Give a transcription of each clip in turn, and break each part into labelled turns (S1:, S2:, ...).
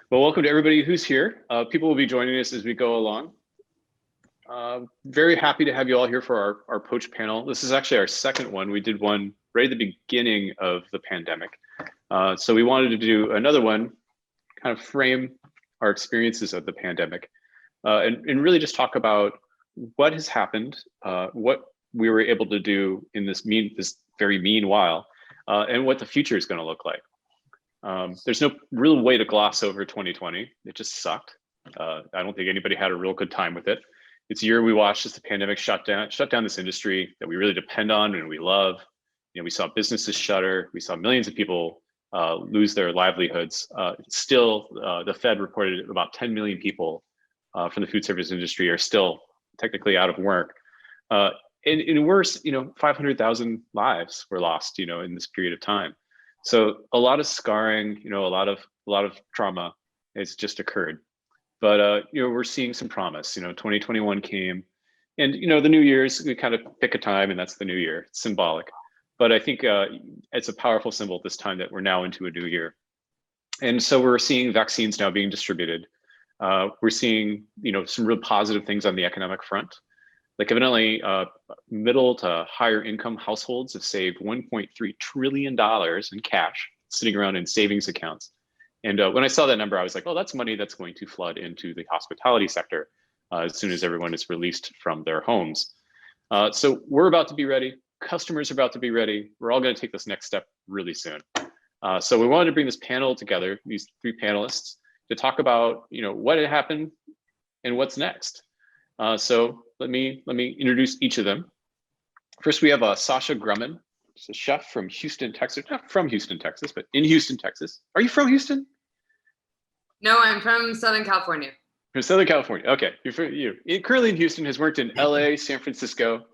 S1: Well, welcome to everybody who's here. People will be joining us as we go along. Very happy to have you all here for our Poached panel. This is actually our second one. We did one right at the beginning of the pandemic. So we wanted to do another one, kind of frame our experiences of the pandemic, and really just talk about what has happened, what we were able to do in this very meanwhile, and what the future is going to look like. There's no real way to gloss over 2020. It just sucked. I don't think anybody had a real good time with it. It's a year we watched as the pandemic shut down this industry that we really depend on and we love. You know, we saw businesses shutter. We saw millions of people lose their livelihoods. Still, the Fed reported about 10 million people from the food service industry are still technically out of work. And worse, 500,000 lives were lost, in this period of time. So a lot of scarring, a lot of trauma has just occurred. But we're seeing some promise. 2021 came, and the New Year's, we kind of pick a time, and that's the new year. It's symbolic, but I think it's a powerful symbol this time that we're now into a new year. And so we're seeing vaccines now being distributed. We're seeing some real positive things on the economic front. Like evidently, middle to higher income households have saved $1.3 trillion in cash sitting around in savings accounts. And when I saw that number, I was like, oh, that's money that's going to flood into the hospitality sector as soon as everyone is released from their homes. So we're about to be ready. Customers are about to be ready. We're all going to take this next step really soon. So we wanted to bring this panel together, these three panelists, to talk about what had happened and what's next. So let me introduce each of them. First, we have Sasha Grumman. She's a chef from Houston, Texas. Not from Houston, Texas, but in Houston, Texas. Are you from Houston?
S2: No, I'm from Southern California.
S1: From Southern California. Okay, you're currently in Houston. Has worked in LA, San Francisco.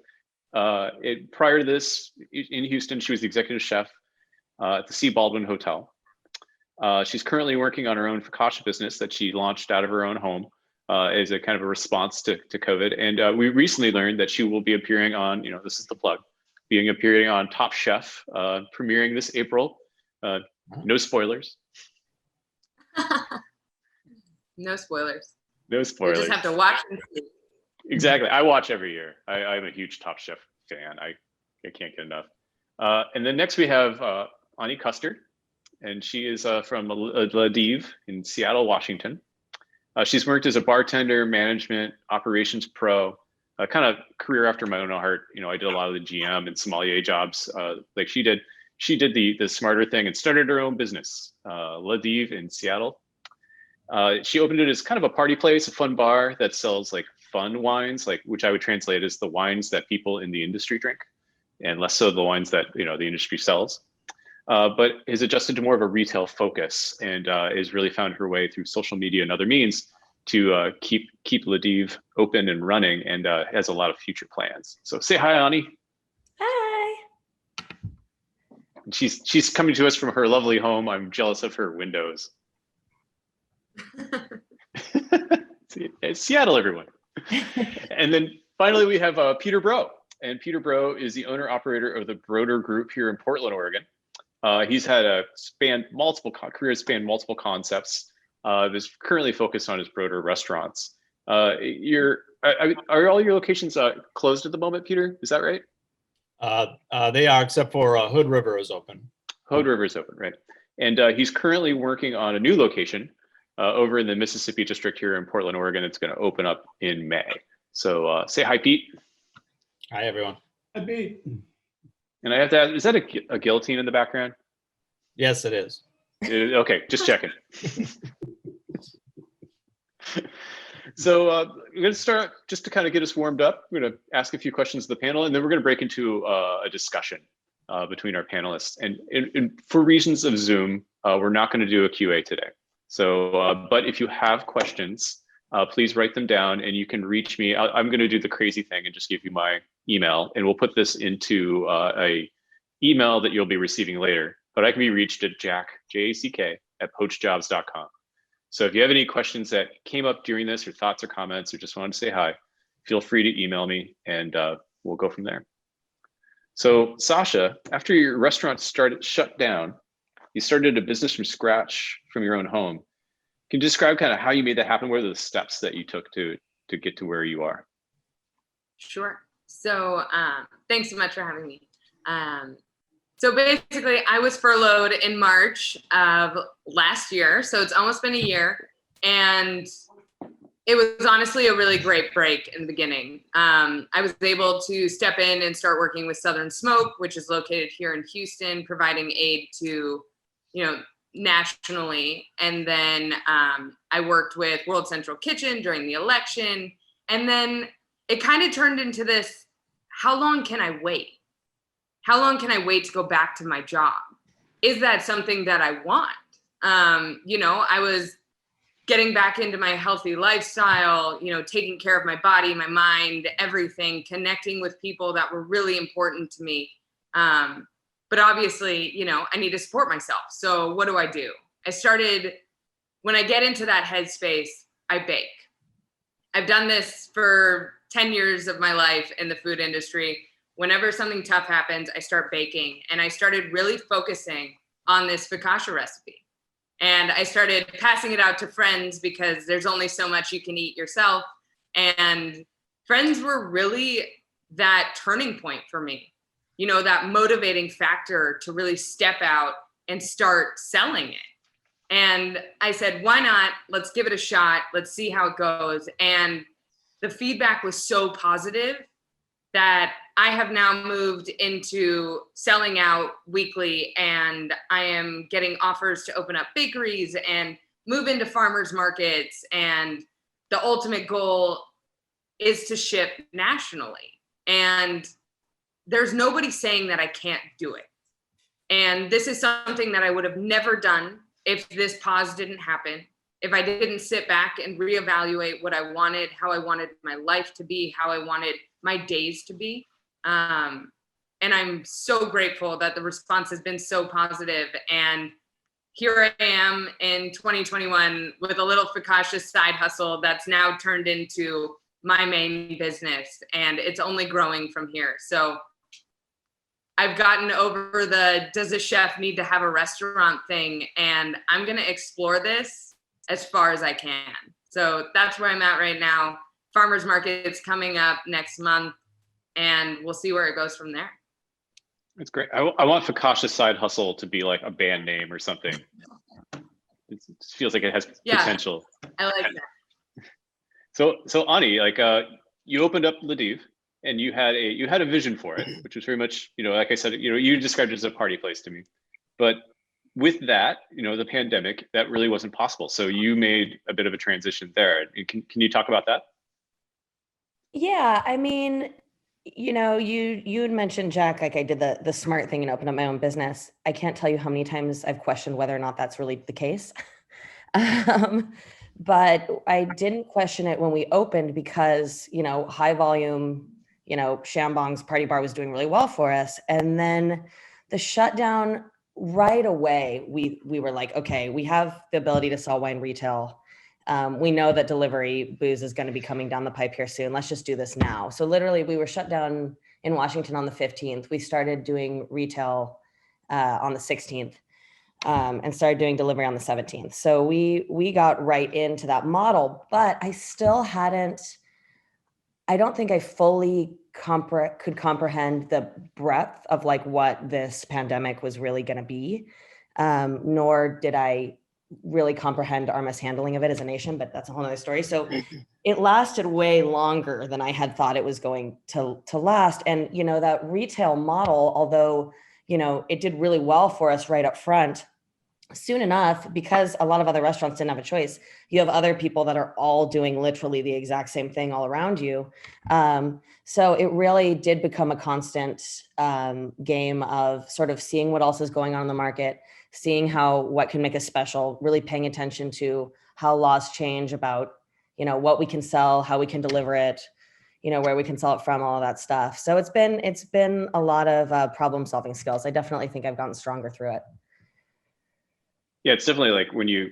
S1: Prior to this, in Houston, she was the executive chef at the C. Baldwin Hotel. She's currently working on her own focaccia business that she launched out of her own home. As a kind of a response to COVID. And we recently learned that she will be appearing on, this is the plug, appearing on Top Chef, premiering this April. No spoilers.
S2: No spoilers.
S1: No spoilers.
S2: You just have to watch and see.
S1: Exactly. I watch every year. I'm a huge Top Chef fan. I can't get enough. And then next we have Anais Custer, and she is from La Dive in Seattle, Washington. She's worked as a bartender, management, operations pro, kind of career after my own heart. I did a lot of the GM and sommelier jobs like she did. She did the smarter thing and started her own business, La Dive in Seattle. She opened it as kind of a party place, a fun bar that sells like fun wines, which I would translate as the wines that people in the industry drink, and less so the wines that the industry sells. But has adjusted to more of a retail focus and has really found her way through social media and other means to keep La Dive open and running, and has a lot of future plans. So say hi, Anais.
S3: Hi.
S1: She's coming to us from her lovely home. I'm jealous of her windows. It's Seattle, everyone. And then finally we have Peter Bro, and Peter Bro is the owner operator of the Broder Group here in Portland, Oregon. He's had careers span multiple concepts. Is currently focused on his Broder restaurants. Are all your locations closed at the moment, Peter? Is that right?
S4: They are, except for Hood River is open.
S1: Hood River is open, right? And he's currently working on a new location over in the Mississippi district here in Portland, Oregon. It's going to open up in May. So say hi, Pete.
S4: Hi, everyone.
S5: Hi, Pete.
S1: And I have to ask, is that a guillotine in the background?
S4: Yes, it is.
S1: Okay, just checking. So we're going to start just to kind of get us warmed up. We're going to ask a few questions to the panel, and then we're going to break into a discussion between our panelists. And for reasons of Zoom, we're not going to do a QA today. So, but if you have questions, please write them down, and you can reach me. I'm going to do the crazy thing and just give you my email, and we'll put this into a email that you'll be receiving later. But I can be reached at Jack, J-A-C-K, at poachedjobs.com. So if you have any questions that came up during this, or thoughts or comments, or just wanted to say hi, feel free to email me, and we'll go from there. So Sasha, after your restaurant shut down, you started a business from scratch from your own home. Can you describe kind of how you made that happen? What are the steps that you took to get to where you are?
S2: Sure. So thanks so much for having me. So basically, I was furloughed in March of last year. So it's almost been a year. And it was honestly a really great break in the beginning. I was able to step in and start working with Southern Smoke, which is located here in Houston, providing aid to, nationally. And then I worked with World Central Kitchen during the election. And then it kind of turned into this, how long can I wait? How long can I wait to go back to my job? Is that something that I want? I was getting back into my healthy lifestyle, taking care of my body, my mind, everything, connecting with people that were really important to me. But obviously, I need to support myself. So what do? When I get into that headspace, I bake. I've done this for 10 years of my life in the food industry. Whenever something tough happens, I start baking. And I started really focusing on this focaccia recipe. And I started passing it out to friends because there's only so much you can eat yourself. And friends were really that turning point for me, that motivating factor to really step out and start selling it. And I said, why not? Let's give it a shot. Let's see how it goes. And the feedback was so positive that I have now moved into selling out weekly, and I am getting offers to open up bakeries and move into farmers markets. And the ultimate goal is to ship nationally. And there's nobody saying that I can't do it. And this is something that I would have never done if this pause didn't happen, if I didn't sit back and reevaluate what I wanted, how I wanted my life to be, how I wanted my days to be. And I'm so grateful that the response has been so positive. And here I am in 2021 with a little focaccia side hustle that's now turned into my main business, and it's only growing from here. So I've gotten over the does a chef need to have a restaurant thing, and I'm going to explore this as far as I can. So that's where I'm at right now. Farmers market's coming up next month, and we'll see where it goes from there.
S1: That's great. I want Focaccia Side Hustle to be like a band name or something. It feels like it has potential.
S2: I like that.
S1: So Ani, you opened up Ladiv, and you had a vision for it, which was very much, like I said, you described it as a party place to me. But with that, the pandemic, that really wasn't possible. So you made a bit of a transition there. Can you talk about that?
S3: Yeah, I mean, you had mentioned, Jack, like I did the smart thing and opened up my own business. I can't tell you how many times I've questioned whether or not that's really the case. But I didn't question it when we opened because, high volume, Shambong's Party Bar was doing really well for us. And then the shutdown right away, we were like, okay, we have the ability to sell wine retail. We know that delivery booze is going to be coming down the pipe here soon. Let's just do this now. So literally we were shut down in Washington on the 15th. We started doing retail on the 16th and started doing delivery on the 17th. So we got right into that model, but I still I don't think I fully could comprehend the breadth of like what this pandemic was really going to be, nor did I really comprehend our mishandling of it as a nation, but that's a whole other story. So it lasted way longer than I had thought it was going to last. And, that retail model, although, it did really well for us right up front, soon enough, because a lot of other restaurants didn't have a choice, you have other people that are all doing literally the exact same thing all around you. So it really did become a constant game of sort of seeing what else is going on in the market, seeing what can make us special, really paying attention to how laws change about, what we can sell, how we can deliver it, where we can sell it from, all of that stuff. So it's been a lot of problem solving skills. I definitely think I've gotten stronger through it.
S1: Yeah, it's definitely like when you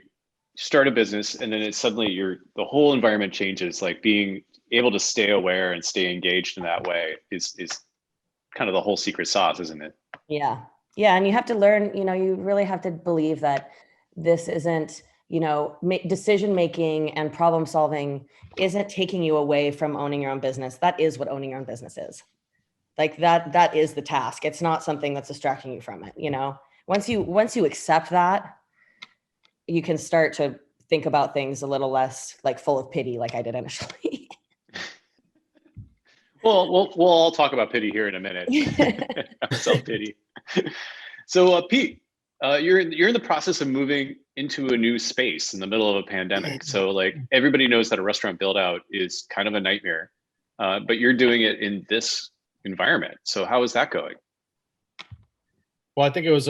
S1: start a business and then it's suddenly the whole environment changes, like being able to stay aware and stay engaged in that way is kind of the whole secret sauce, isn't it?
S3: Yeah. Yeah. And you have to learn, you really have to believe that this isn't, decision making and problem solving isn't taking you away from owning your own business. That is what owning your own business is. Like that is the task. It's not something that's distracting you from it. Once you accept that, you can start to think about things a little less like full of pity, like I did initially.
S1: Well, we'll all talk about pity here in a minute. Self-pity. So, Pete, you're in the process of moving into a new space in the middle of a pandemic. So, like, everybody knows that a restaurant build out is kind of a nightmare, but you're doing it in this environment. So, how is that going?
S4: Well, I think it was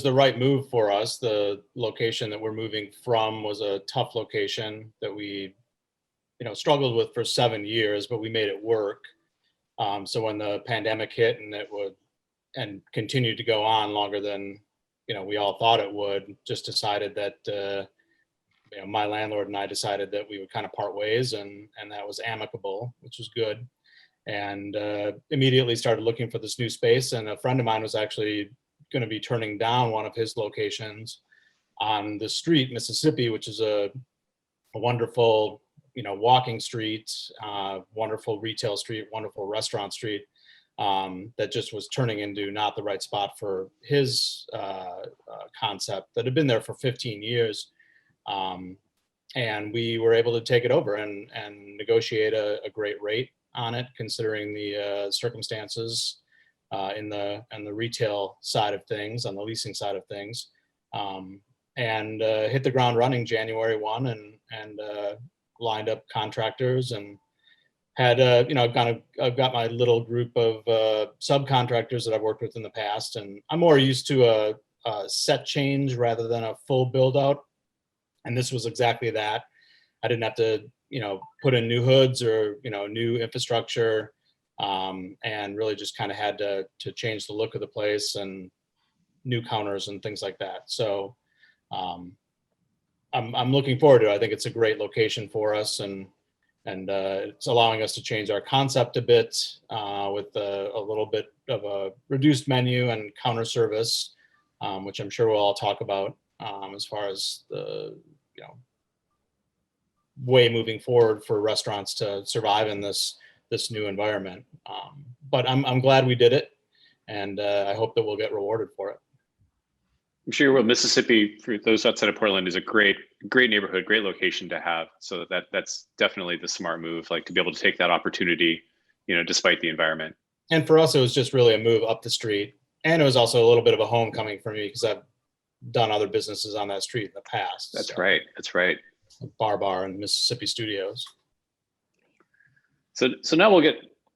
S4: the right move for us. The location that we're moving from was a tough location that we struggled with for 7 years, but we made it work. So when the pandemic hit and continued to go on longer than we all thought it would, just decided that my landlord and I decided that we would kind of part ways, and that was amicable, which was good. And immediately started looking for this new space. And a friend of mine was actually going to be turning down one of his locations on the street, Mississippi, which is a wonderful walking street, wonderful retail street, wonderful restaurant street, that just was turning into not the right spot for his concept that had been there for 15 years. And we were able to take it over and negotiate a great rate on it, considering the circumstances in the retail side of things, on the leasing side of things, and hit the ground running January 1 and lined up contractors and had I've got my little group of subcontractors that I've worked with in the past, and I'm more used to a set change rather than a full build out, and this was exactly that. I didn't have to put in new hoods or new infrastructure, and really just kind of had to change the look of the place and new counters and things like that. So I'm looking forward to it. I think it's a great location for us, and it's allowing us to change our concept a bit, with a little bit of a reduced menu and counter service, which I'm sure we'll all talk about, as far as the way moving forward for restaurants to survive in this new environment. But I'm glad we did it, and I hope that we'll get rewarded for it.
S1: I'm sure Mississippi, for those outside of Portland, is a great neighborhood, great location to have. So that's definitely the smart move, like to be able to take that opportunity, despite the environment.
S4: And for us, it was just really a move up the street. And it was also a little bit of a homecoming for me because I've done other businesses on that street in the past.
S1: That's right.
S4: Bar and Mississippi Studios.
S1: So now we'll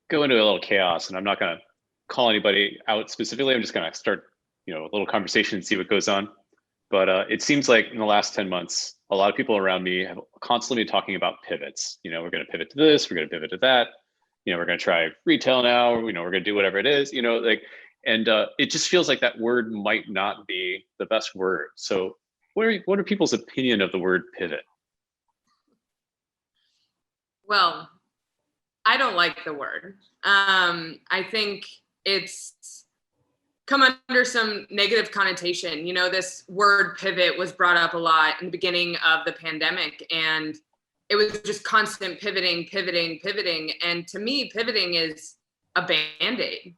S1: go into a little chaos, and I'm not going to call anybody out specifically. I'm just going to start a little conversation and see what goes on. But it seems like in the last 10 months, a lot of people around me have constantly been talking about pivots. We're going to pivot to this, we're going to pivot to that. We're going to try retail now. We're going to do whatever it is. And it just feels like that word might not be the best word. So what are people's opinion of the word pivot?
S2: Well, I don't like the word. I think it's come under some negative connotation. This word pivot was brought up a lot in the beginning of the pandemic, and it was just constant pivoting. And to me, pivoting is a Band-Aid.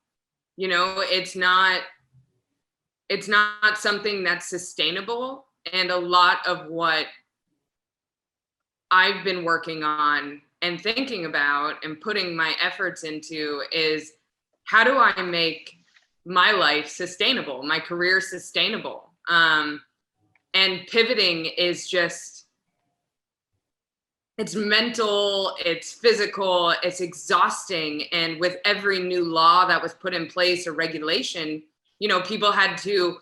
S2: It's not something that's sustainable. And a lot of what I've been working on and thinking about and putting my efforts into is, how do I make my life sustainable, my career sustainable? And pivoting is just, it's mental, it's physical, it's exhausting. And with every new law that was put in place or regulation, people had to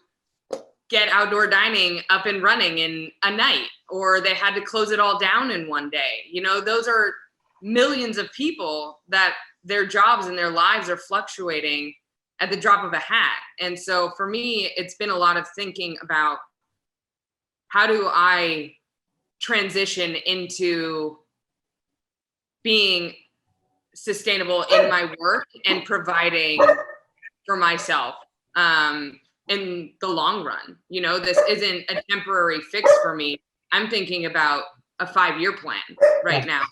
S2: get outdoor dining up and running in a night, or they had to close it all down in one day. Those are millions of people that their jobs and their lives are fluctuating at the drop of a hat. And so for me, it's been a lot of thinking about, how do I transition into being sustainable in my work and providing for myself in the long run. This isn't a temporary fix for me. I'm thinking about a 5-year plan right now.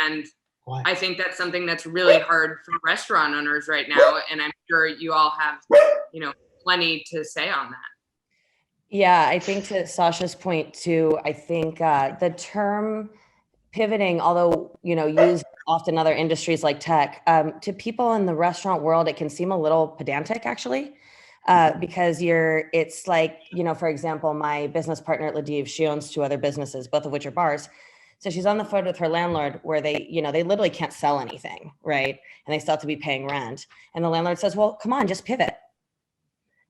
S2: And
S4: Why?
S2: I think that's something that's really hard for restaurant owners right now. And I'm sure you all have, plenty to say on that.
S3: Yeah, I think to Sasha's point too, I think the term pivoting, although used often in other industries like tech, to people in the restaurant world, it can seem a little pedantic actually, because it's like, for example, my business partner at Ladiv, she owns 2 other businesses, both of which are bars. So she's on the phone with her landlord where they literally can't sell anything, right? And they still have to be paying rent. And the landlord says, well, come on, just pivot.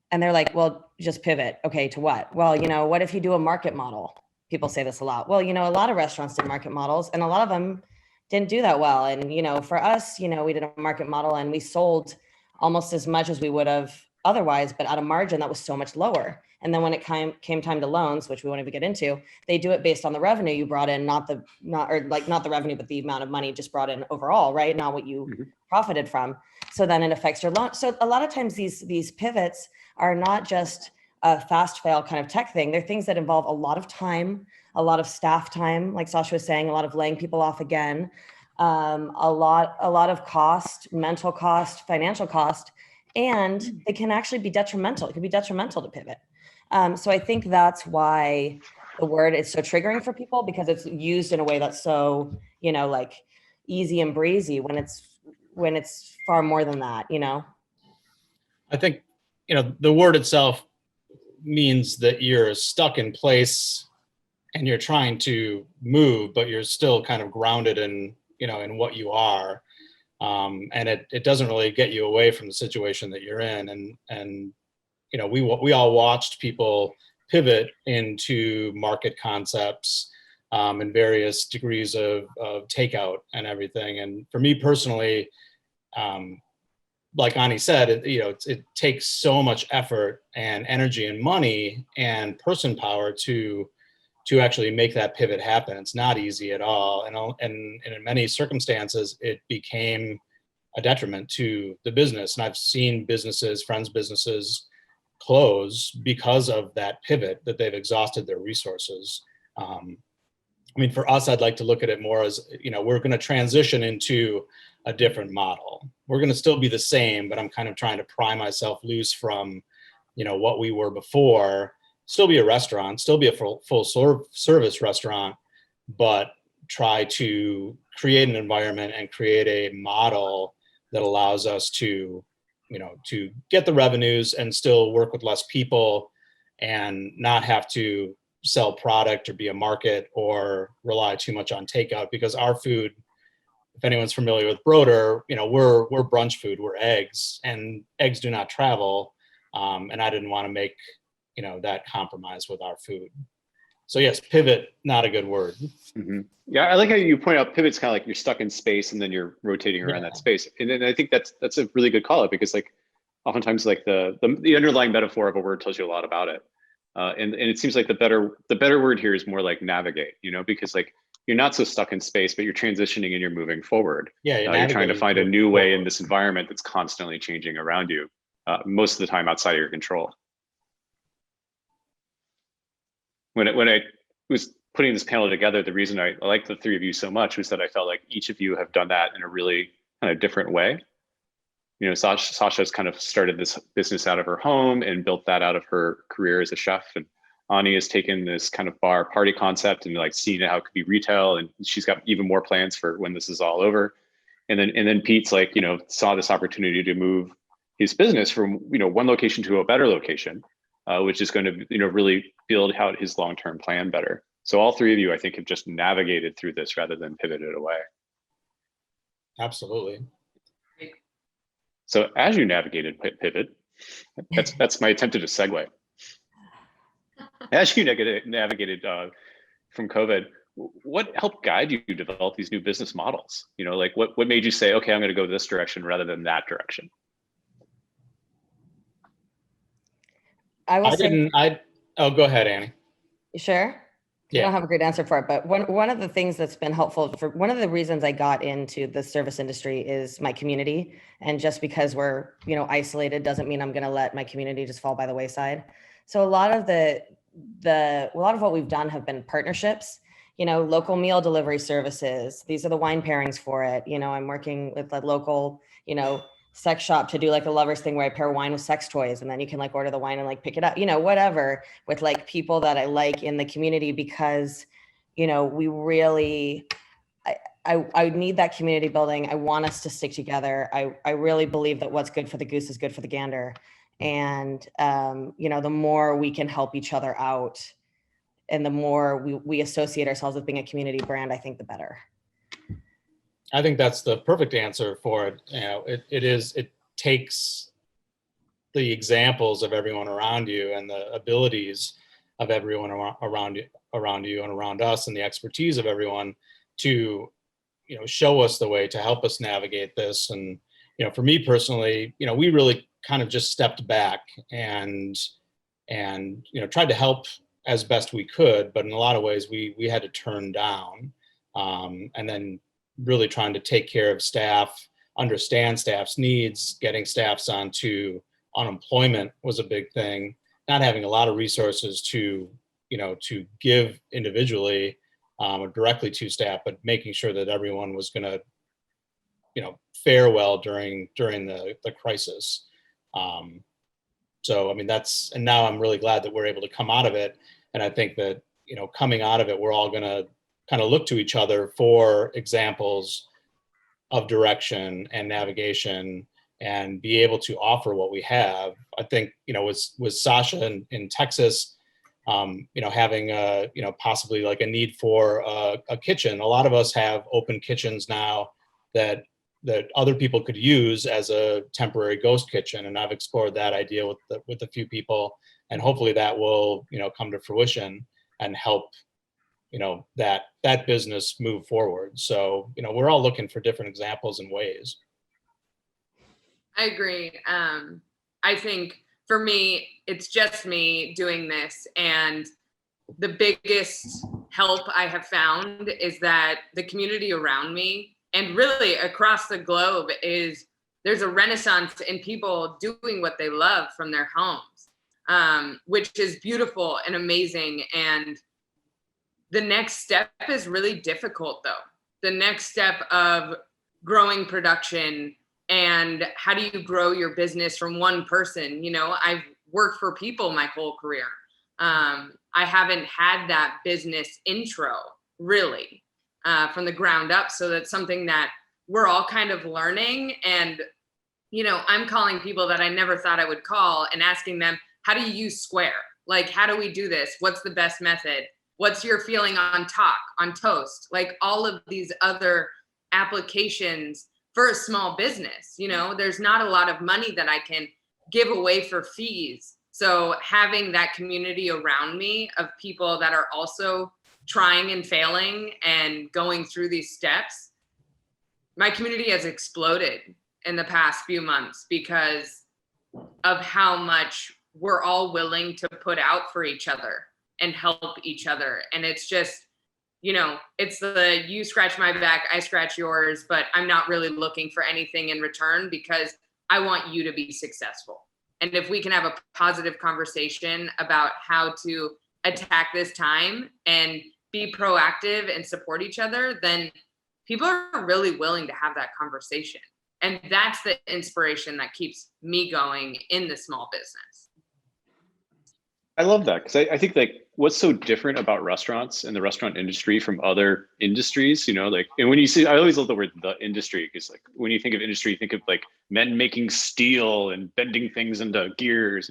S3: And they're like, well, just pivot. Okay, to what? Well, what if you do a market model? People say this a lot. Well, a lot of restaurants did market models and a lot of them didn't do that well. And, for us, we did a market model and we sold almost as much as we would have otherwise, but at a margin that was so much lower. And then when it came time to loans, which we won't even get into, they do it based on the revenue you brought in, not the revenue, but the amount of money just brought in overall, right? Not what you profited from. So then it affects your loan. So a lot of times these pivots are not just a fast fail kind of tech thing. They're things that involve a lot of time, a lot of staff time, like Sasha was saying, a lot of laying people off again, a lot of cost, mental cost, financial cost, and it can actually be detrimental. It can be detrimental to pivot. So I think that's why the word is so triggering for people, because it's used in a way that's so, like easy and breezy when it's far more than that,
S4: I think, the word itself means that you're stuck in place and you're trying to move, but you're still kind of grounded in what you are. And it doesn't really get you away from the situation that you're in. And we all watched people pivot into market concepts and various degrees of takeout and everything. And for me personally, like Anais said, it takes so much effort and energy and money and person power to actually make that pivot happen. It's not easy at all. And in many circumstances, it became a detriment to the business. And I've seen friends' businesses close because of that pivot, that they've exhausted their resources. For us, I'd like to look at it more as, we're going to transition into a different model. We're going to still be the same, but I'm kind of trying to pry myself loose from, what we were before. Still be a restaurant, still be a full service restaurant, but try to create an environment and create a model that allows us to get the revenues and still work with less people and not have to sell product or be a market or rely too much on takeout, because our food, if anyone's familiar with Broder, we're brunch food, we're eggs, and eggs do not travel. And I didn't want to make, that compromise with our food. So yes, pivot, not a good word.
S1: Mm-hmm. Yeah, I like how you point out pivot's kind of like you're stuck in space and then you're rotating around that space. And then I think that's a really good call out, because like oftentimes like the underlying metaphor of a word tells you a lot about it. And it seems like the better word here is more like navigate, because like you're not so stuck in space, but you're transitioning and you're moving forward.
S4: Yeah,
S1: you're trying to find a new way in this environment that's constantly changing around you, most of the time outside of your control. When I was putting this panel together, the reason I liked the 3 of you so much was that I felt like each of you have done that in a really kind of different way. Sasha's kind of started this business out of her home and built that out of her career as a chef. And Anais has taken this kind of bar party concept and like seen how it could be retail. And she's got even more plans for when this is all over. And then Pete's like, saw this opportunity to move his business from, one location to a better location, which is going to, really build out his long-term plan better. So all 3 of you, I think, have just navigated through this rather than pivoted away.
S4: Absolutely.
S1: So as you navigated pivot, that's my attempt at a segue. As you navigated from COVID, what helped guide you to develop these new business models? Like what made you say, okay, I'm going to go this direction rather than that direction?
S4: Go ahead, Annie.
S3: You sure? I don't have a great answer for it, but one of the things that's been helpful one of the reasons I got into the service industry is my community. And just because we're, isolated doesn't mean I'm going to let my community just fall by the wayside. So a lot of the a lot of what we've done have been partnerships, local meal delivery services. These are the wine pairings for it. I'm working with a local, sex shop to do like a lovers thing where I pair wine with sex toys, and then you can like order the wine and like pick it up, whatever, with like people that I like in the community, because, we really, I need that community building. I want us to stick together. I really believe that what's good for the goose is good for the gander. And, the more we can help each other out and the more we associate ourselves with being a community brand, I think the better.
S4: I think that's the perfect answer for it. It takes the examples of everyone around you and the abilities of everyone around you and around us, and the expertise of everyone to, show us the way, to help us navigate this. And, for me personally, we really kind of just stepped back and tried to help as best we could, but in a lot of ways we had to turn down, and then really trying to take care of staff, understand staff's needs. Getting staffs onto unemployment was a big thing. Not having a lot of resources to give individually, or directly to staff, but making sure that everyone was going to fare well during the crisis. So I mean, and now I'm really glad that we're able to come out of it. And I think that coming out of it, we're all going to kind of look to each other for examples of direction and navigation, and be able to offer what we have. I think, with Sasha in Texas, having possibly like a need for a kitchen. A lot of us have open kitchens now that other people could use as a temporary ghost kitchen. And I've explored that idea with a few people, and hopefully that will, come to fruition and help, that business move forward. So, we're all looking for different examples and ways.
S2: I agree. I think for me, it's just me doing this. And the biggest help I have found is that the community around me, and really across the globe, there's a renaissance in people doing what they love from their homes, which is beautiful and amazing. And the next step is really difficult, though. The next step of growing production, and how do you grow your business from one person? I've worked for people my whole career. I haven't had that business intro really from the ground up. So that's something that we're all kind of learning. And, I'm calling people that I never thought I would call and asking them, how do you use Square? Like, how do we do this? What's the best method? What's your feeling on on toast? Like all of these other applications for a small business. There's not a lot of money that I can give away for fees. So having that community around me of people that are also trying and failing and going through these steps, my community has exploded in the past few months because of how much we're all willing to put out for each other and help each other. And it's just, it's the you scratch my back, I scratch yours, but I'm not really looking for anything in return because I want you to be successful. And if we can have a positive conversation about how to attack this time and be proactive and support each other, then people are really willing to have that conversation. And that's the inspiration that keeps me going in the small business.
S1: I love that, because I think like what's so different about restaurants and the restaurant industry from other industries, and when you see, I always love the word the industry, because like when you think of industry, you think of like men making steel and bending things into gears.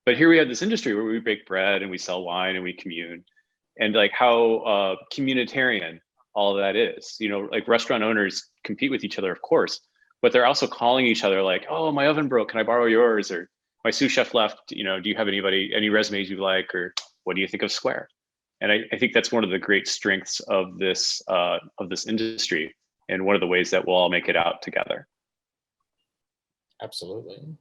S1: But here we have this industry where we bake bread and we sell wine and we commune, and like how communitarian all of that is. Like restaurant owners compete with each other, of course, but they're also calling each other like, oh, my oven broke, can I borrow yours? Or my sous chef left, do you have any resumes you like, or what do you think of Square? And I think that's one of the great strengths of this industry, and one of the ways that we'll all make it out together.
S4: Absolutely.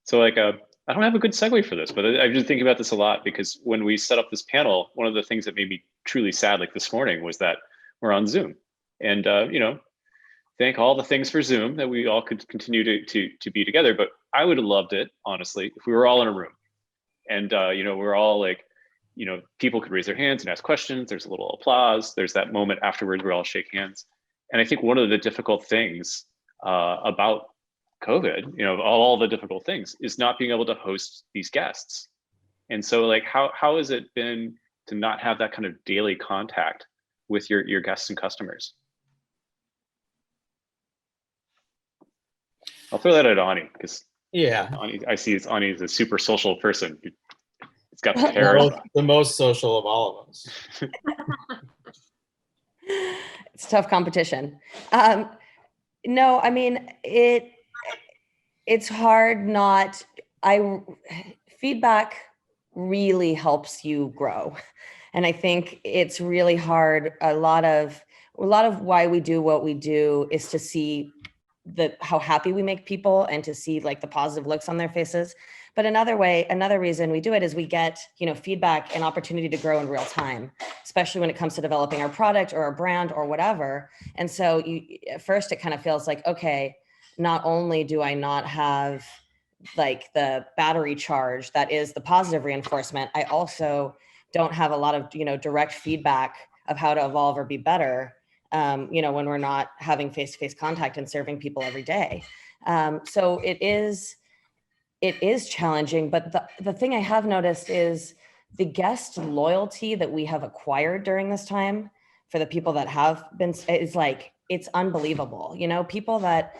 S1: So like, I don't have a good segue for this, but I've been thinking about this a lot, because when we set up this panel, one of the things that made me truly sad, like this morning, was that we're on Zoom. And, thank all the things for Zoom that we all could continue to be together. But I would have loved it, honestly, if we were all in a room. And, we're all like, people could raise their hands and ask questions. There's a little applause. There's that moment afterwards where we all shake hands. And I think one of the difficult things about COVID, all the difficult things, is not being able to host these guests. And so like, how has it been to not have that kind of daily contact with your guests and customers? I'll throw that at Ani, because I see Ani is a super social person. It's got the hair.
S4: The most social of all of us.
S3: It's tough competition. No, I mean, it's hard not, feedback really helps you grow. And I think it's really hard. A lot of why we do what we do is to see how happy we make people and to see like the positive looks on their faces. But another reason we do it is we get, feedback and opportunity to grow in real time, especially when it comes to developing our product or our brand or whatever. And so at first it kind of feels like, okay, not only do I not have like the battery charge that is the positive reinforcement, I also don't have a lot of, direct feedback of how to evolve or be better, when we're not having face-to-face contact and serving people every day. So it is challenging, but the thing I have noticed is the guest loyalty that we have acquired during this time for the people that have been, is like, it's unbelievable. People that,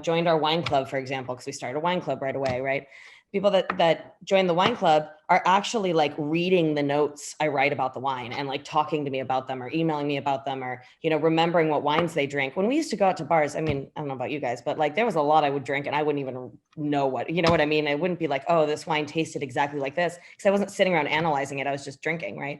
S3: joined our wine club, for example, because we started a wine club right away, right? People that join the wine club are actually like reading the notes I write about the wine and like talking to me about them or emailing me about them or, remembering what wines they drink. When we used to go out to bars, I mean, I don't know about you guys, but like there was a lot I would drink and I wouldn't even know what, I mean? I wouldn't be like, oh, this wine tasted exactly like this, because I wasn't sitting around analyzing it. I was just drinking, right?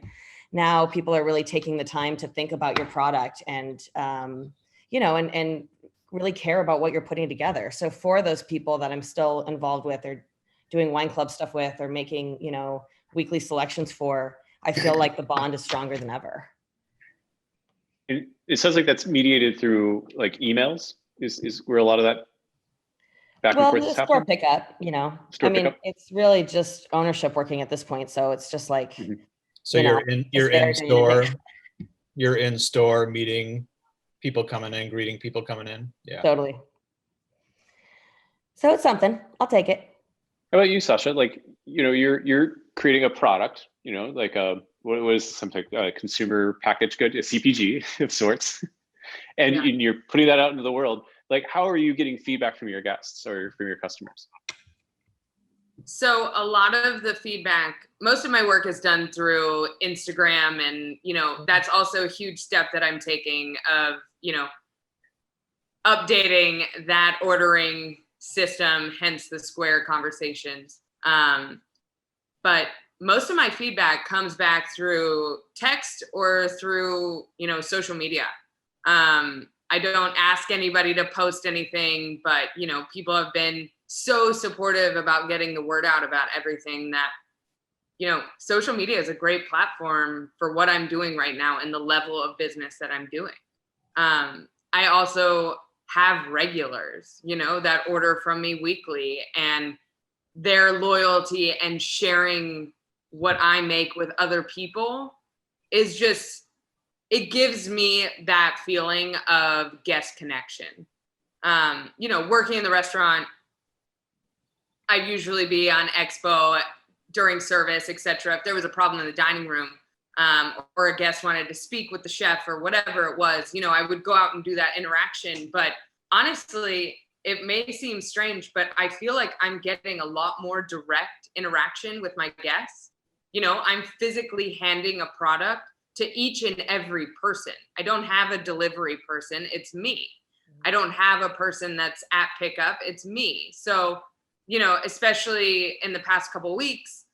S3: Now people are really taking the time to think about your product and, and really care about what you're putting together. So for those people that I'm still involved with or doing wine club stuff with or making, weekly selections for, I feel like the bond is stronger than ever.
S1: It sounds like that's mediated through like emails is where a lot of that back and forth is
S3: store
S1: happening.
S3: pickup,
S1: Store
S3: I mean,
S1: pickup.
S3: it's really just ownership working at this point. So it's just like,
S4: So you're in store meeting people coming in, greeting people coming in. Yeah.
S3: Totally. So it's something. I'll take it.
S1: How about you, Sasha? Like, you're creating a product, like what was something consumer packaged good, a CPG of sorts, and you're putting that out into the world. Like, how are you getting feedback from your guests or from your customers?
S2: So a lot of the feedback, most of my work is done through Instagram, and that's also a huge step that I'm taking of updating that ordering system, hence the Square conversations. But most of my feedback comes back through text or through, social media. I don't ask anybody to post anything, but, people have been so supportive about getting the word out about everything that, social media is a great platform for what I'm doing right now and the level of business that I'm doing. I also have regulars, that order from me weekly, and their loyalty and sharing what I make with other people is just, it gives me that feeling of guest connection. Working in the restaurant, I'd usually be on Expo during service, etc. If there was a problem in the dining room, or a guest wanted to speak with the chef or whatever it was, I would go out and do that interaction. But honestly, it may seem strange, but I feel like I'm getting a lot more direct interaction with my guests. I'm physically handing a product to each and every person. I don't have a delivery person, it's me. I don't have a person that's at pickup, it's me. So, especially in the past couple of weeks,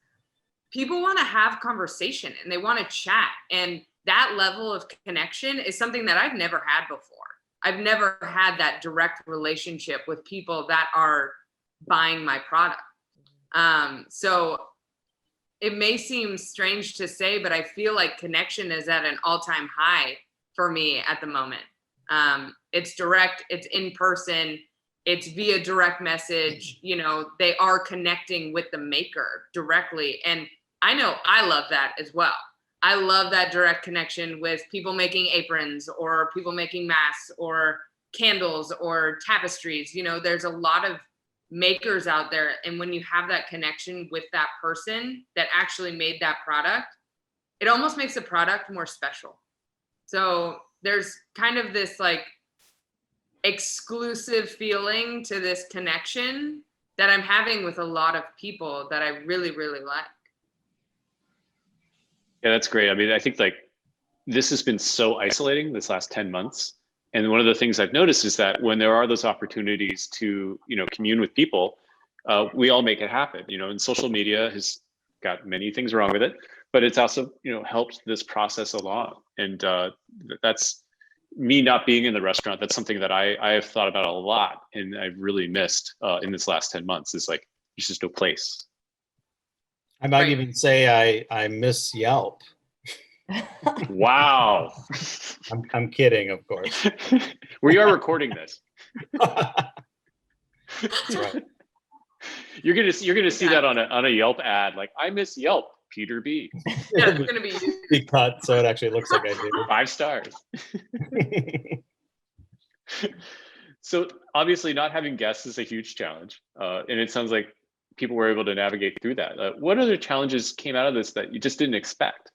S2: people want to have conversation and they want to chat. And that level of connection is something that I've never had before. I've never had that direct relationship with people that are buying my product. So it may seem strange to say, but I feel like connection is at an all-time high for me at the moment. It's direct, it's in person, it's via direct message, you know, they are connecting with the maker directly. And I know I love that as well. I love that direct connection with people making aprons or people making masks or candles or tapestries. You know, there's a lot of makers out there. And when you have that connection with that person that actually made that product, it almost makes the product more special. So there's kind of this like exclusive feeling to this connection that I'm having with a lot of people that I really, really like.
S1: Yeah, that's great. I mean, I think like this has been so isolating this last 10 months. And one of the things I've noticed is that when there are those opportunities to, you know, commune with people, we all make it happen, you know, and social media has got many things wrong with it, but it's also, you know, helped this process along. And that's me not being in the restaurant. That's something that I have thought about a lot and I've really missed in this last 10 months is like, there's just no place.
S4: I might
S2: Right.
S4: even say I miss Yelp.
S1: Wow.
S4: I'm kidding, of course.
S1: We are recording this.
S4: That's right.
S1: You're gonna see that on a Yelp ad, like I miss Yelp, Peter B.
S2: Yeah, it's gonna be
S4: Be cut, so it actually looks like I do.
S1: 5 stars. So obviously not having guests is a huge challenge. And it sounds like people were able to navigate through that. What other challenges came out of this that you just didn't expect?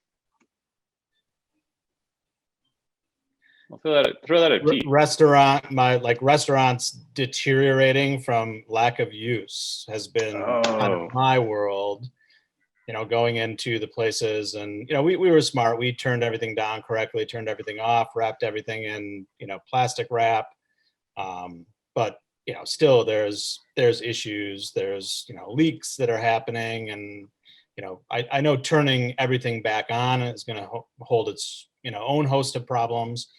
S1: I'll throw that at Pete.
S4: Restaurants deteriorating from lack of use has been kind of my world. You know, going into the places and, you know, we were smart. We turned everything down correctly, turned everything off, wrapped everything in, you know, plastic wrap. But, you know, still there's issues, there's, you know, leaks that are happening. And, you know, I know turning everything back on is going to hold its, you know, own host of problems.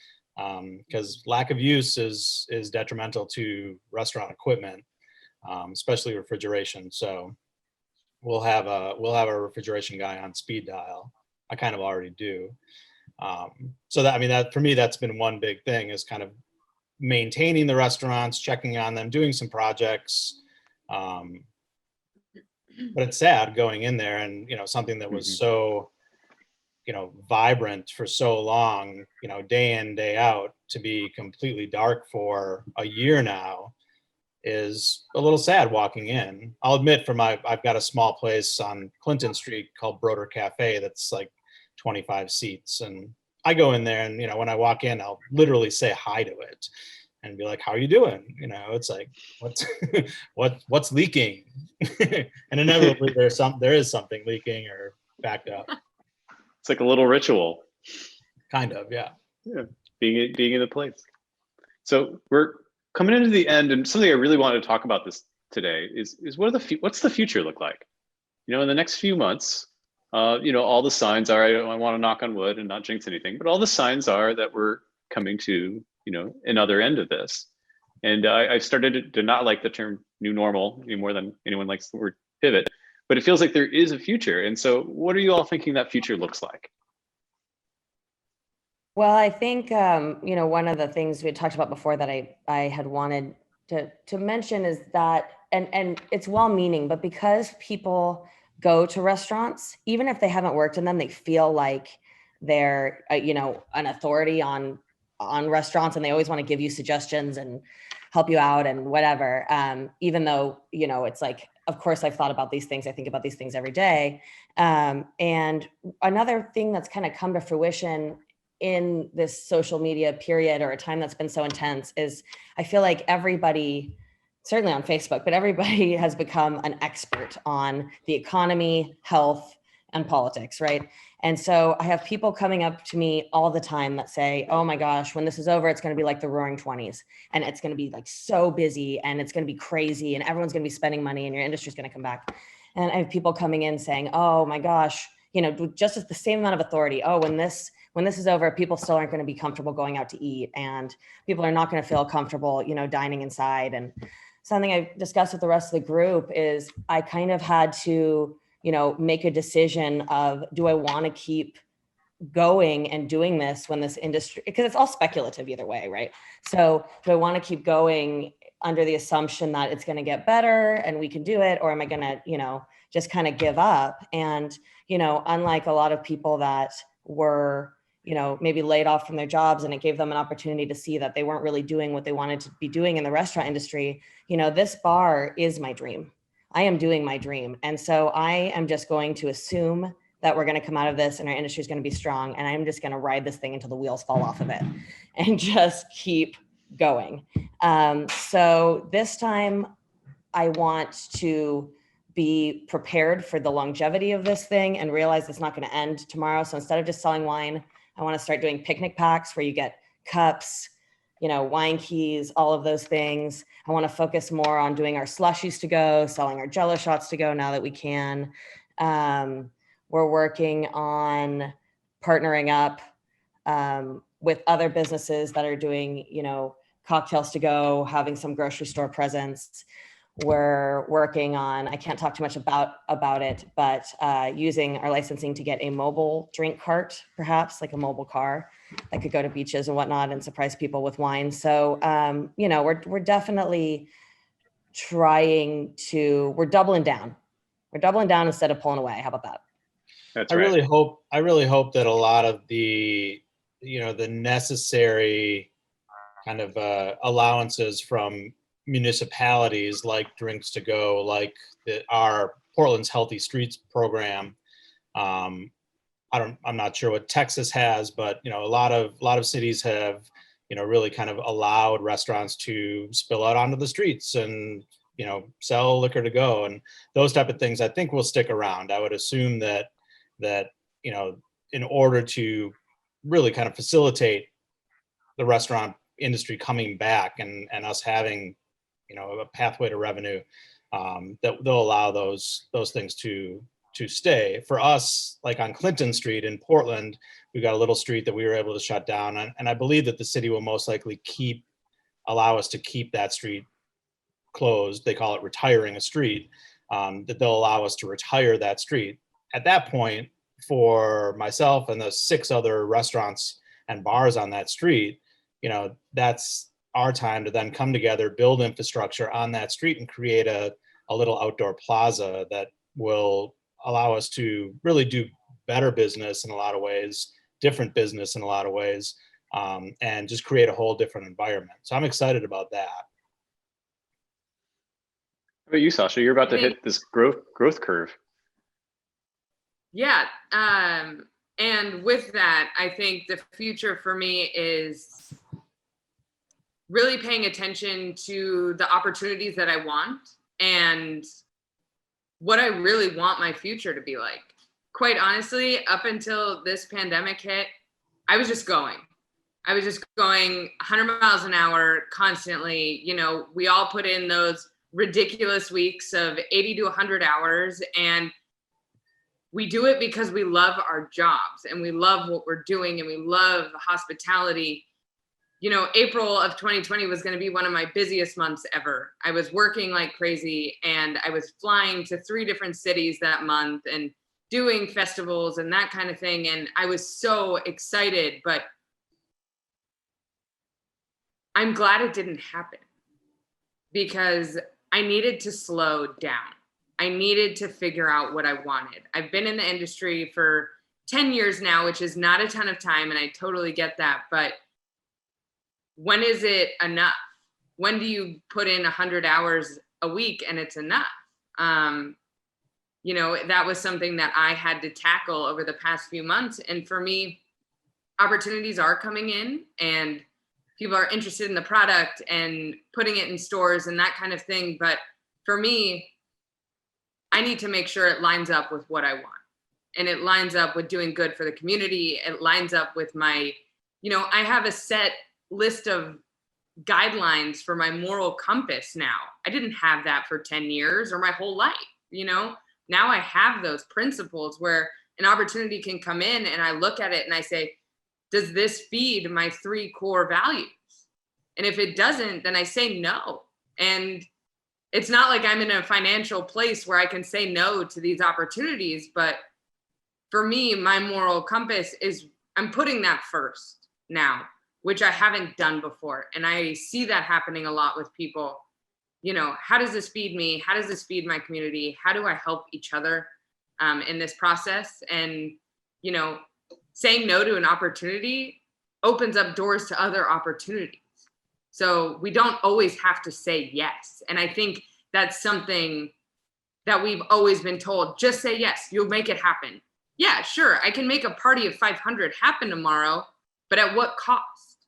S4: Because lack of use is detrimental to restaurant equipment, especially refrigeration. So we'll have a refrigeration guy on speed dial. I kind of already do. So that, I mean, that for me, that's been one big thing is kind of maintaining the restaurants, checking on them, doing some projects. But it's sad going in there and, you know, something that was so, you know, vibrant for so long, you know, day in, day out, to be completely dark for a year now is a little sad walking in. I'll admit I've got a small place on Clinton Street called Broder Cafe that's like 25 seats. And I go in there and, you know, when I walk in, I'll literally say hi to it and be like, how are you doing? You know, it's like, what's leaking? And inevitably there is something leaking or backed up.
S1: It's like a little ritual.
S4: Kind of, yeah.
S1: Yeah, being in the place. So we're coming into the end, and something I really wanted to talk about this today is what's the future look like? You know, in the next few months, you know, all the signs are, I want to knock on wood and not jinx anything, but all the signs are that we're coming to, you know, another end of this. And I've started to not like the term new normal any more than anyone likes the word pivot, but it feels like there is a future. And so what are you all thinking that future looks like?
S3: Well, I think, you know, one of the things we had talked about before that I had wanted to mention is that, and it's well-meaning, but because people go to restaurants, even if they haven't worked in them, they feel like they're, you know, an authority on restaurants, and they always want to give you suggestions and help you out and whatever. Even though, you know, it's like, of course, I've thought about these things. I think about these things every day. And another thing that's kind of come to fruition in this social media period, or a time that's been so intense, is I feel like everybody, certainly on Facebook, but everybody has become an expert on the economy, health, and politics, right? And so I have people coming up to me all the time that say, oh my gosh, when this is over, it's going to be like the roaring 20s, and it's going to be like so busy, and it's going to be crazy, and everyone's going to be spending money, and your industry's going to come back. And I have people coming in saying, oh my gosh, you know, just as the same amount of authority. Oh, when this is over, people still aren't going to be comfortable going out to eat, and people are not going to feel comfortable, you know, dining inside. And something I discussed with the rest of the group is I kind of had to, you know, make a decision of, do I want to keep going and doing this when this industry, because it's all speculative either way, right? So do I want to keep going under the assumption that it's going to get better and we can do it? Or am I going to, just kind of give up? And, unlike a lot of people that were, maybe laid off from their jobs and it gave them an opportunity to see that they weren't really doing what they wanted to be doing in the restaurant industry, this bar is my dream. I am doing my dream. And so I am just going to assume that we're going to come out of this and our industry is going to be strong. And I'm just going to ride this thing until the wheels fall off of it and just keep going. So this time I want to be prepared for the longevity of this thing and realize it's not going to end tomorrow. So instead of just selling wine, I want to start doing picnic packs where you get cups, wine keys, all of those things. I want to focus more on doing our slushies to go, selling our Jello shots to go now that we can. We're working on partnering up with other businesses that are doing, cocktails to go, having some grocery store presence. We're working on, I can't talk too much about it, but using our licensing to get a mobile drink cart, perhaps like a mobile car that could go to beaches and whatnot and surprise people with wine. So, we're definitely we're doubling down. We're doubling down instead of pulling away. How about that?
S1: That's
S4: I
S1: right.
S4: really hope that a lot of the, the necessary kind of allowances from municipalities like Drinks to Go, like our Portland's Healthy Streets program. I'm not sure what Texas has, but a lot of cities have, really kind of allowed restaurants to spill out onto the streets and, sell liquor to go, and those type of things I think will stick around. I would assume that, in order to really kind of facilitate the restaurant industry coming back and us having, a pathway to revenue, that they'll allow those things to stay. For us, like on Clinton Street in Portland, we got a little street that we were able to shut down, and I believe that the city will most likely allow us to keep that street closed. They call it retiring a street, that they'll allow us to retire that street. At that point, for myself and the 6 other restaurants and bars on that street, that's our time to then come together, build infrastructure on that street, and create a little outdoor plaza that will allow us to really do better business in a lot of ways, different business in a lot of ways, and just create a whole different environment. So I'm excited about that.
S1: How about you, Sasha? You're about to hit this growth curve.
S2: Yeah. And with that, I think the future for me is really paying attention to the opportunities that I want and what I really want my future to be like. Quite honestly, up until this pandemic hit, I was just going 100 miles an hour constantly. We all put in those ridiculous weeks of 80 to 100 hours, and we do it because we love our jobs and we love what we're doing and we love hospitality. April of 2020 was going to be one of my busiest months ever. I was working like crazy and I was flying to 3 different cities that month and doing festivals and that kind of thing. And I was so excited, but I'm glad it didn't happen because I needed to slow down. I needed to figure out what I wanted. I've been in the industry for 10 years now, which is not a ton of time, and I totally get that. But when is it enough? When do you put in 100 hours a week and it's enough? That was something that I had to tackle over the past few months. And for me, opportunities are coming in and people are interested in the product and putting it in stores and that kind of thing. But for me, I need to make sure it lines up with what I want. And it lines up with doing good for the community. It lines up with my, I have a set list of guidelines for my moral compass now. I didn't have that for 10 years or my whole life, Now I have those principles where an opportunity can come in and I look at it and I say, does this feed my 3 core values? And if it doesn't, then I say no. And it's not like I'm in a financial place where I can say no to these opportunities. But for me, my moral compass is I'm putting that first now, which I haven't done before. And I see that happening a lot with people. how does this feed me? How does this feed my community? How do I help each other in this process? And, saying no to an opportunity opens up doors to other opportunities. So we don't always have to say yes. And I think that's something that we've always been told, just say yes, you'll make it happen. Yeah, sure, I can make a party of 500 happen tomorrow, but at what cost?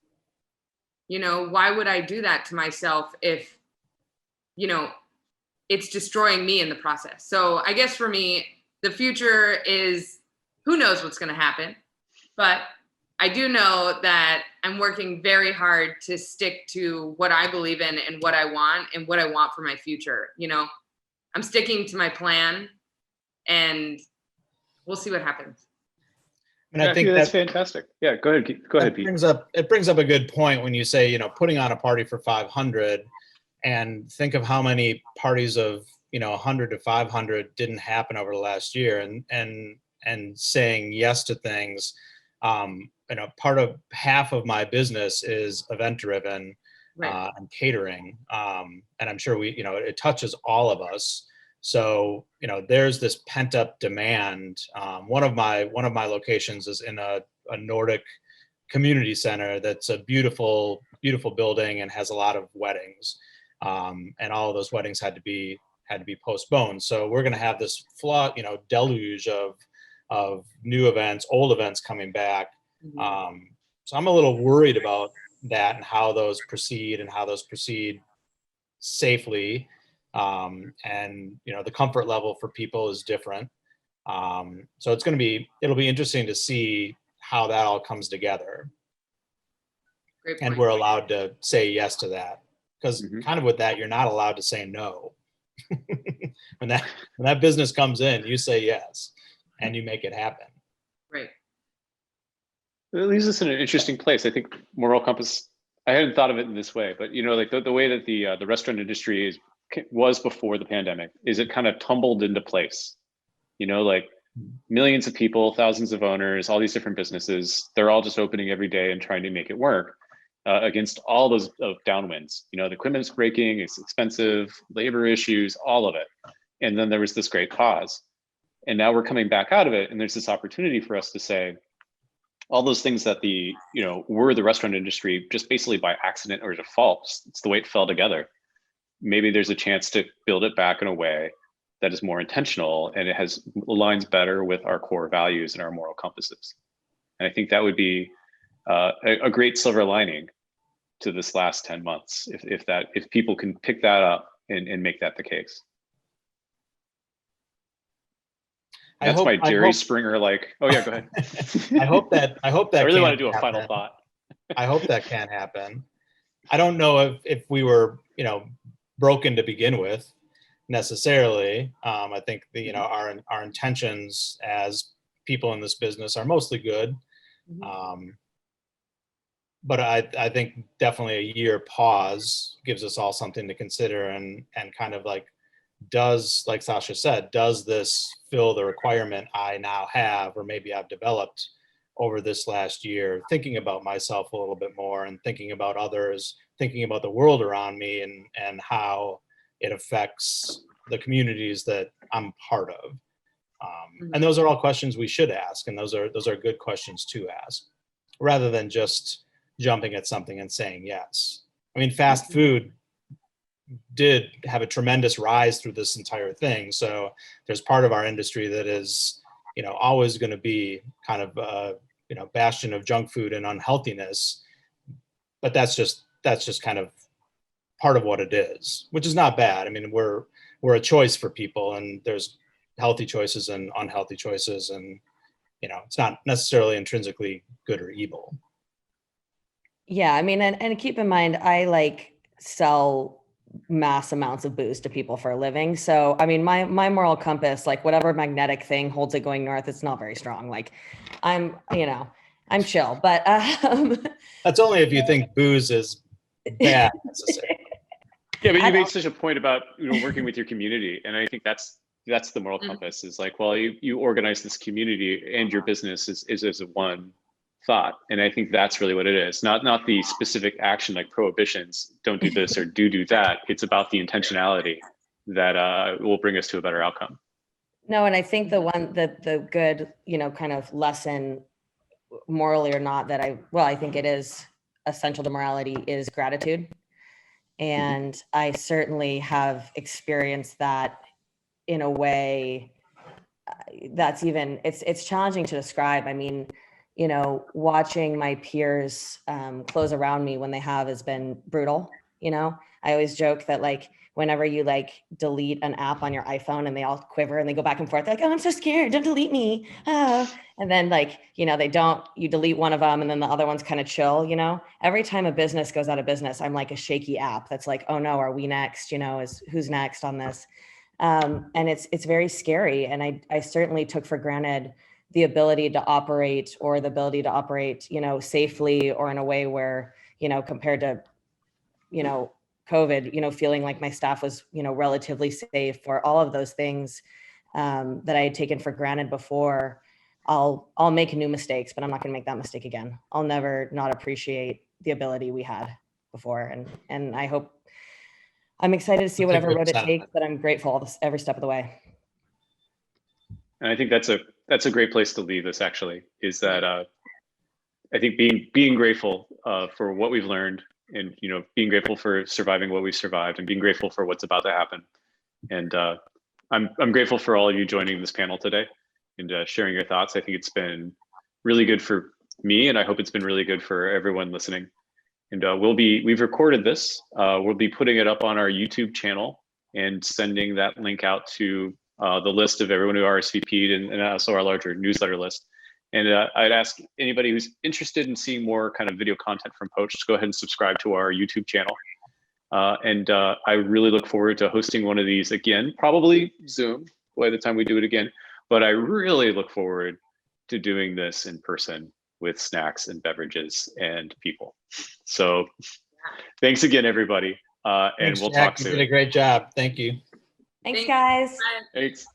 S2: Why would I do that to myself if, it's destroying me in the process? So I guess for me, the future is, who knows what's going to happen, but I do know that I'm working very hard to stick to what I believe in and what I want for my future. I'm sticking to my plan, and we'll see what happens.
S4: And I think
S1: that's fantastic. Yeah, go ahead. Go ahead, Pete.
S4: It brings up a good point when you say, putting on a party for 500, and think of how many parties of 100 to 500 didn't happen over the last year, and saying yes to things. Part of half of my business is event driven,
S2: Right.
S4: and catering, and I'm sure it touches all of us. So there's this pent up demand. One of my locations is in a Nordic community center that's a beautiful building and has a lot of weddings, and all of those weddings had to be postponed. So we're going to have this flood, deluge of new events, old events coming back.
S2: Mm-hmm.
S4: So I'm a little worried about that and how those proceed safely. And the comfort level for people is different. So it'll be interesting to see how that all comes together.
S2: Great
S4: and
S2: point.
S4: we're allowed to say yes to that, because kind of with that, you're not allowed to say no. when that business comes in, you say yes and you make it happen.
S2: Right.
S1: It leaves us in an interesting place. I think moral compass, I hadn't thought of it in this way, but like the way that the restaurant industry was before the pandemic is it kind of tumbled into place. Like millions of people, thousands of owners, all these different businesses, they're all just opening every day and trying to make it work against all those downwinds. The equipment's breaking, it's expensive, labor issues, all of it. And then there was this great pause. And now we're coming back out of it, and there's this opportunity for us to say, all those things that were the restaurant industry just basically by accident or default, it's the way it fell together. Maybe there's a chance to build it back in a way that is more intentional, and it aligns better with our core values and our moral compasses. And I think that would be a great silver lining to this last 10 months, if people can pick that up and make that the case. That's my Jerry Springer, like, oh yeah, go ahead.
S4: I hope that
S1: I really want to do a final thought.
S4: I hope that can happen. I don't know if we were, broken to begin with necessarily. I think our intentions as people in this business are mostly good. But I think definitely a year pause gives us all something to consider, and kind of like, like Sasha said, does this fill the requirement I now have, or maybe I've developed over this last year, thinking about myself a little bit more and thinking about others, thinking about the world around me, and how it affects the communities that I'm part of. And those are all questions we should ask, and those are good questions to ask, rather than just jumping at something and saying yes. I mean, fast food did have a tremendous rise through this entire thing. So there's part of our industry that is, always going to be kind of bastion of junk food and unhealthiness. But that's just kind of part of what it is, which is not bad. I mean, we're a choice for people, and there's healthy choices and unhealthy choices, and it's not necessarily intrinsically good or evil.
S3: Yeah, I mean, and keep in mind, I sell mass amounts of booze to people for a living. So, I mean, my moral compass, whatever magnetic thing holds it going north, it's not very strong. I'm chill, but
S1: that's only if you think booze is bad necessarily. Yeah, but you made such a point about working with your community, and I think that's the moral compass. Is well, you organize this community, and your business is as one thought. And I think that's really what it is. Not the specific action like prohibitions, don't do this or do that. It's about the intentionality that will bring us to a better outcome.
S3: No, and I think the good, kind of lesson, morally or not, I think it is essential to morality, is gratitude. And I certainly have experienced that in a way that's it's challenging to describe. I mean, watching my peers close around me when they have has been brutal. I always joke that like whenever you like delete an app on your iPhone and they all quiver and they go back and forth, they're like, oh, I'm so scared, don't delete me. Oh. And then like, they don't, you delete one of them and then the other one's kind of chill, every time a business goes out of business, I'm like a shaky app that's like, oh no, are we next? Who's next on this? And it's very scary. And I certainly took for granted the ability to operate safely, or in a way where, compared to, COVID, feeling like my staff was, relatively safe, or all of those things that I had taken for granted before. I'll make new mistakes, but I'm not going to make that mistake again. I'll never not appreciate the ability we had before. And I hope, I'm excited to see whatever road it takes, but I'm grateful every step of the way.
S1: And I think that's a great place to leave this, actually, is that I think being grateful for what we've learned, and being grateful for surviving what we've survived, and being grateful for what's about to happen. And I'm grateful for all of you joining this panel today and sharing your thoughts. I think it's been really good for me, and I hope it's been really good for everyone listening. And we've recorded this. We'll be putting it up on our YouTube channel and sending that link out to the list of everyone who RSVP'd, and also our larger newsletter list. And I'd ask anybody who's interested in seeing more kind of video content from Poached to go ahead and subscribe to our YouTube channel. And I really look forward to hosting one of these again, probably Zoom by the time we do it again. But I really look forward to doing this in person with snacks and beverages and people. So thanks again, everybody. And we'll talk soon.
S4: You did a great job. Thank you.
S3: Thanks, guys.
S1: Thanks.